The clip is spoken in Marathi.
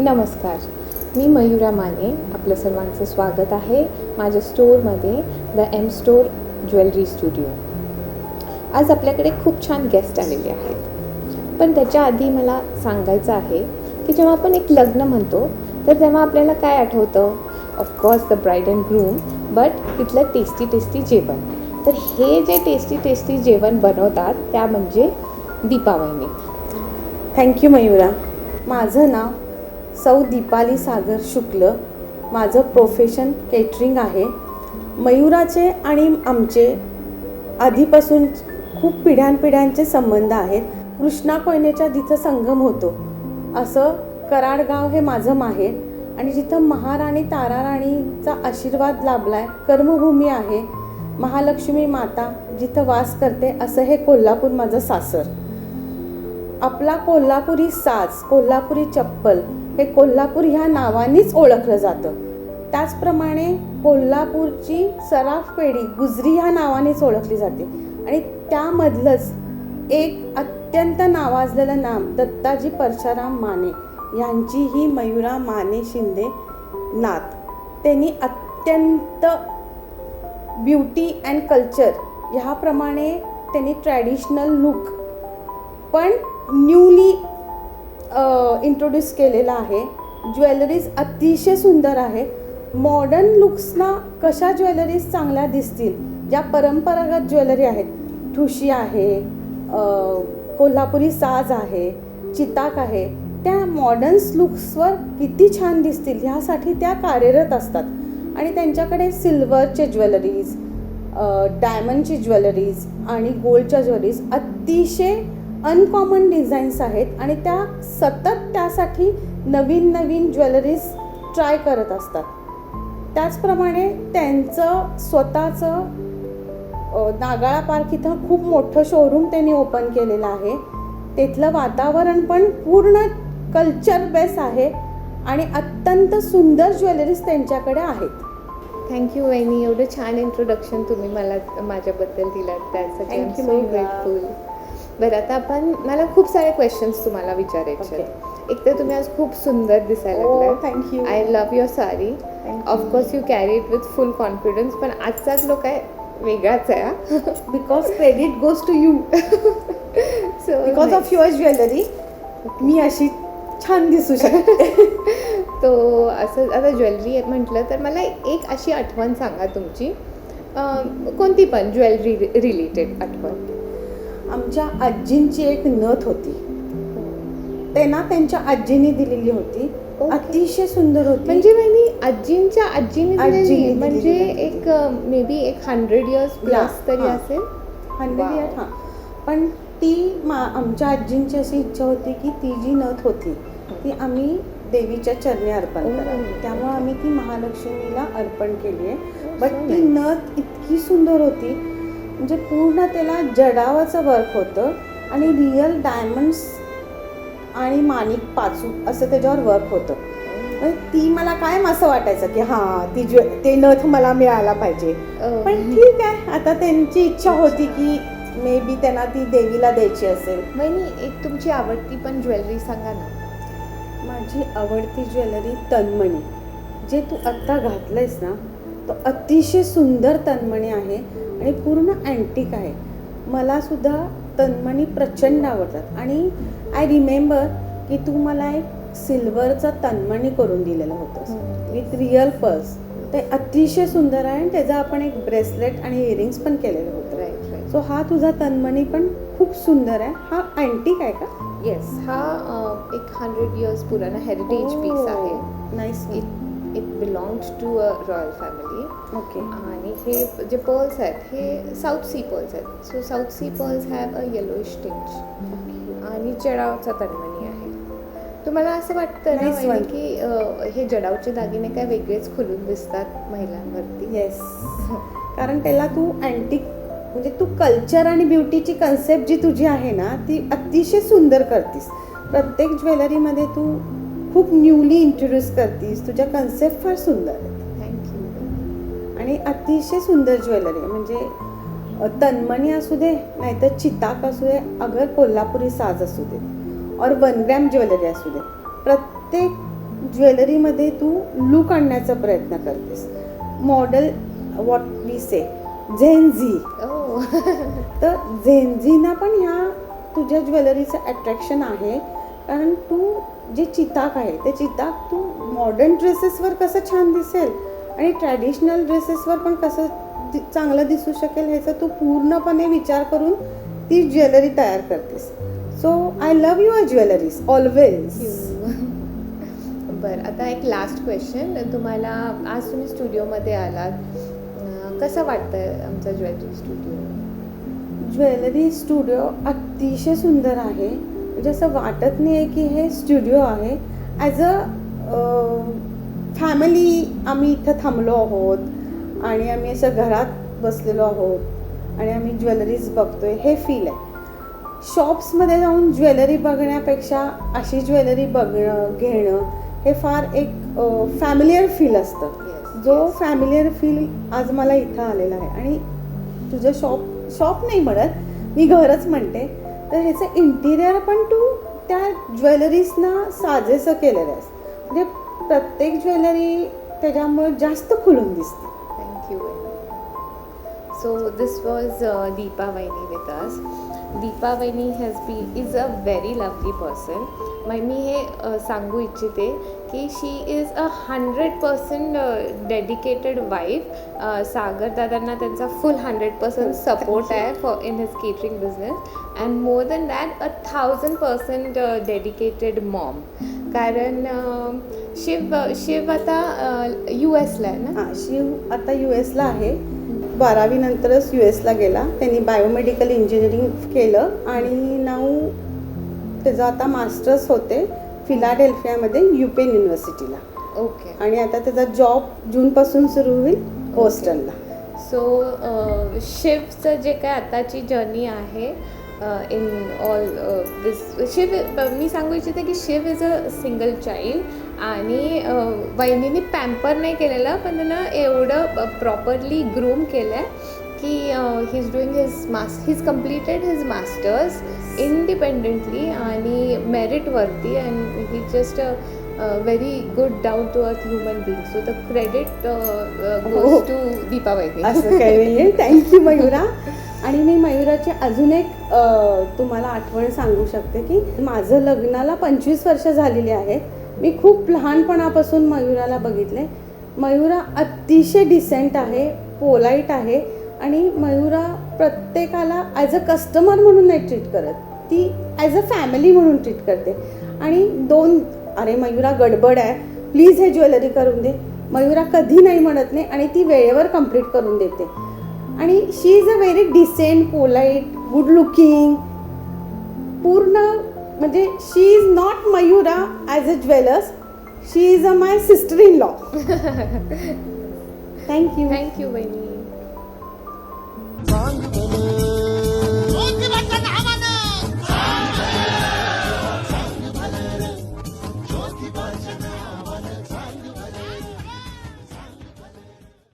नमस्कार, मी मयुरा माने. आपलं सर्वांचं स्वागत आहे माझ्या स्टोअरमध्ये, the M store jewellery studio. आज आपल्याकडे खूप छान गेस्ट आलेले आहेत, पण त्याच्या आधी मला सांगायचं आहे की जेव्हा आपण एक लग्न म्हणतो तर तेव्हा आपल्याला काय आठवतं? Of course the bride and groom, but तिथलं टेस्टी जेवण. तर हे जे टेस्टी जेवण बनवतात त्या म्हणजे दीपा वहिनी. थँक्यू मयुरा. माझं नाव सौ दीपाली सागर शुक्ल. माझं प्रोफेशन केटरिंग आहे. मयुराचे आणि आमचे आधीपासून खूप पिढ्यानपिढ्यांचे संबंध आहेत. कृष्णा कोयनेच्या जिथं संगम होतो असं कराड गाव हे माझं माहेर, आणि जिथं महाराणी ताराराणीचा आशीर्वाद लाभला आहे, कर्मभूमी आहे, महालक्ष्मी माता जिथं वास करते, असं हे कोल्हापूर माझं सासर. आपला कोल्हापुरी साज, कोल्हापुरी चप्पल हे कोल्हापूर ह्या नावानेच ओळखलं जातं. त्याचप्रमाणे कोल्हापूरची सराफ पेढी गुजरी ह्या नावानेच ओळखली जाते, आणि त्यामधलंच एक अत्यंत नावाजलेलं नाम दत्ताजी परशुराम माने यांची ही मयुरा माने शिंदे नात. त्यांनी अत्यंत ब्युटी अँड कल्चर ह्याप्रमाणे त्यांनी ट्रॅडिशनल लुक पण न्यूली इंट्रोड्यूस केलेला आहे. ज्वेलरीज अतिशय सुंदर आहेत. मॉडर्न लुक्सना कशा ज्वेलरीज चांगल्या दिसतील, ज्या परंपरागत ज्वेलरी आहेत, ठुशी आहे, कोल्हापुरी साज आहे, चिताक आहे, त्या मॉडर्न लुक्सवर किती छान दिसतील ह्यासाठी त्या कार्यरत असतात. आणि त्यांच्याकडे सिल्वरचे ज्वेलरीज, डायमंडची ज्वेलरीज आणि गोल्डच्या ज्वेलरीज अतिशय अनकॉमन डिझाईन्स आहेत, आणि त्या सतत त्यासाठी नवीन ज्वेलरीज ट्राय करत असतात. त्याचप्रमाणे त्यांचं स्वतःचं नागाळा पार्क इथं खूप मोठं शोरूम त्यांनी ओपन केलेलं आहे. तिथलं वातावरण पण पूर्ण कल्चर बेस आहे, आणि अत्यंत सुंदर ज्वेलरीज त्यांच्याकडे आहेत. थँक्यू वहिनी, एवढं छान इंट्रोडक्शन तुम्ही मला माझ्याबद्दल दिलात, त्यासाठी आय एम सो ग्रेटफुल. बरं, आता मला खूप सारे क्वेश्चन्स तुम्हाला विचारायचे आहेत. एक तर तुम्ही आज खूप सुंदर दिसायला लागलाय. Thank you. I love your sari. Of course you carry it with full confidence, पण आजचाच लोक आहे वेगळाच आहे. Because credit goes to you. So because of your jewellery मी अशी छान दिसू शकते. तो असं आता ज्वेलरी म्हटलं तर मला एक अशी आठवण सांगा तुमची, कोणती पण ज्वेलरी रिलेटेड आठवण. आमच्या आजींची एक नथ होती, त्यांना त्यांच्या आजीने दिलेली होती. अतिशय सुंदर होती. म्हणजे वहिनी आजींच्या आजीने आजीने म्हणजे दिलेली. एक मे बी 100 years प्लस तरी असेल. 100 years. हां, पण ती आमच्या आजींची अशी इच्छा होती की ती जी नथ होती ती आम्ही देवीच्या चरणी अर्पण करावी. त्यामुळे आम्ही ती महालक्ष्मीला अर्पण केली आहे. बट ती नथ इतकी सुंदर होती, म्हणजे पूर्ण त्याला जडावाचं वर्क होतं, आणि रिअल डायमंड्स आणि माणिक पाचू असं त्याच्यावर वर्क होतं. म्हणजे ती मला कायम असं वाटायचं की हां ते नथ मला मिळायला पाहिजे. पण ठीक आहे, आता त्यांची इच्छा होती की मे बी त्यांना ती देवीला द्यायची असेल. वहिनी एक तुमची आवडती पण ज्वेलरी सांगा ना. माझी आवडती ज्वेलरी तन्मणी, जे तू आत्ता घातलंयस ना, तो अतिशय सुंदर तन्मणी आहे आणि पूर्ण अँटिक आहे. मलासुद्धा तन्मणी प्रचंड आवडतात. आणि आय रिमेंबर की तू मला एक सिल्वरचा तन्मणी करून दिलेलं होतं विथ रिअल पर्स. ते अतिशय सुंदर आहे, आणि त्याचं आपण एक ब्रेसलेट आणि इयरिंग्स पण केलेलं होतं. सो हा तुझा तन्मणी पण खूप सुंदर आहे. हा अँटिक आहे का? येस, हा एक 100 years पुराणा हेरिटेज पीस आहे. Nice. It belongs to a royal family. Okay. आणि हे जे पर्ल्स आहेत हे साऊथ सी पर्ल्स आहेत. So south sea pearls have a yellowish tinge, आणि जडावचा तन्मणी आहे. तुम्हाला असं वाटतं ना वहिनी की हे जडावचे दागिने काय वेगळेच खुलून दिसतात महिलांवरती? येस, कारण त्याला तू अँटिक म्हणजे तू कल्चर आणि ब्युटीची कन्सेप्ट जी तुझी आहे ना, ती अतिशय सुंदर करतीस. प्रत्येक ज्वेलरीमध्ये तू खूप न्यूली इंट्रोड्यूस करतीस. तुझ्या कन्सेप्ट फार सुंदर आहेत. थँक्यू. आणि अतिशय सुंदर ज्वेलरी आहे. म्हणजे तन्मणी असू दे, नाहीतर चिताक असू दे, अगर कोल्हापुरी साज असू दे, और 1 ग्रॅम ज्वेलरी असू दे, प्रत्येक ज्वेलरीमध्ये तू लूक आणण्याचा प्रयत्न करतेस. मॉडेल वॉट वी से झेनझी. तर झेनझीना पण ह्या तुझ्या ज्वेलरीचं अट्रॅक्शन आहे, कारण तू जे चिताक आहे ते चिताक तू मॉडर्न ड्रेसेसवर कसं छान दिसेल आणि ट्रॅडिशनल ड्रेसेसवर पण कसं चांगलं दिसू शकेल ह्याचा तू पूर्णपणे विचार करून ती ज्वेलरी तयार करतेस. So I love your jewelleries always. बरं, आता एक लास्ट क्वेश्चन. तुम्हाला आज तुम्ही स्टुडिओमध्ये आलात, कसं वाटतं आमचा ज्वेलरी स्टुडिओ? ज्वेलरी स्टुडिओ अतिशय सुंदर आहे. म्हणजे असं वाटत नाही आहे की हे स्टुडिओ आहे. ॲज अ फॅमिली आम्ही इथं थांबलो आहोत आणि आम्ही असं घरात बसलेलो आहोत आणि आम्ही ज्वेलरीज बघतो आहे, हे फील आहे. शॉप्समध्ये जाऊन ज्वेलरी बघण्यापेक्षा अशी ज्वेलरी बघणं घेणं हे फार एक फॅमिलियर फील असतं. जो फॅमिलियर फील आज मला इथं आलेला आहे. आणि तुझं शॉप नाही म्हणत मी, घरच म्हणते. तर ह्याचं इंटिरियर पण तू त्या ज्वेलरीजना साजेसं केलेलं आहेस. म्हणजे प्रत्येक ज्वेलरी त्याच्यामुळे जास्त खुलून दिसते. Thank you. So this was Deepa वहिनी विथ अस. दीपा वहिनी is a very lovely person. मग मी हे सांगू इच्छिते की शी इज 100% डेडिकेटेड वाईफ. सागर दादांना त्यांचा फुल 100% सपोर्ट आहे for in his catering business. And more than that 1000% dedicated Maugham. कारण शिव आता US ला आहे ना? हां, शिव आता US ला आहे. 12वी नंतरच US ला गेला. त्यांनी बायोमेडिकल इंजिनिअरिंग केलं आणि नाव त्याचं आता मास्टर्स होते फिलाडेल्फियामध्ये UPenn युनिव्हर्सिटीला. ओके. आणि आता त्याचा जॉब जूनपासून सुरू होईल बोस्टनला. सो शिवचं जे काय आताची जर्नी आहे इन ऑल दिस, मी सांगू इच्छिते की Shiv is a single child आणि वहिनीने पॅम्पर नाही केलेलं, पण त्यानं एवढं प्रॉपरली ग्रूम केलं आहे की he is doing he's completed his masters independently आणि मेरिटवरती. And he just a very good down to earth human being. So the credit goes to Deepa वहिनी. असं काही नाही आहे. थँक्यू मयुरा. आणि मी मयुराची अजून एक तुम्हाला आठवण सांगू शकते की माझं लग्नाला 25 वर्ष झालेली आहेत. मी खूप लहानपणापासून मयुराला बघितले. मयुरा अतिशय डिसेंट आहे, पोलाईट आहे आणि मयुरा प्रत्येकाला ॲज अ कस्टमर म्हणून नाही ट्रीट करत, ती ॲज अ फॅमिली म्हणून ट्रीट करते. आणि अरे मयुरा गडबड आहे, प्लीज हे ज्वेलरी करून दे, मयुरा कधी नाही म्हणत नाही आणि ती वेळेवर कंप्लीट करून देते. आणि she is a very decent, polite, good looking, पूर्ण म्हणजे she is not Mayura as a jewellers, she is a my sister in law. Thank you. Thank you वहिनी.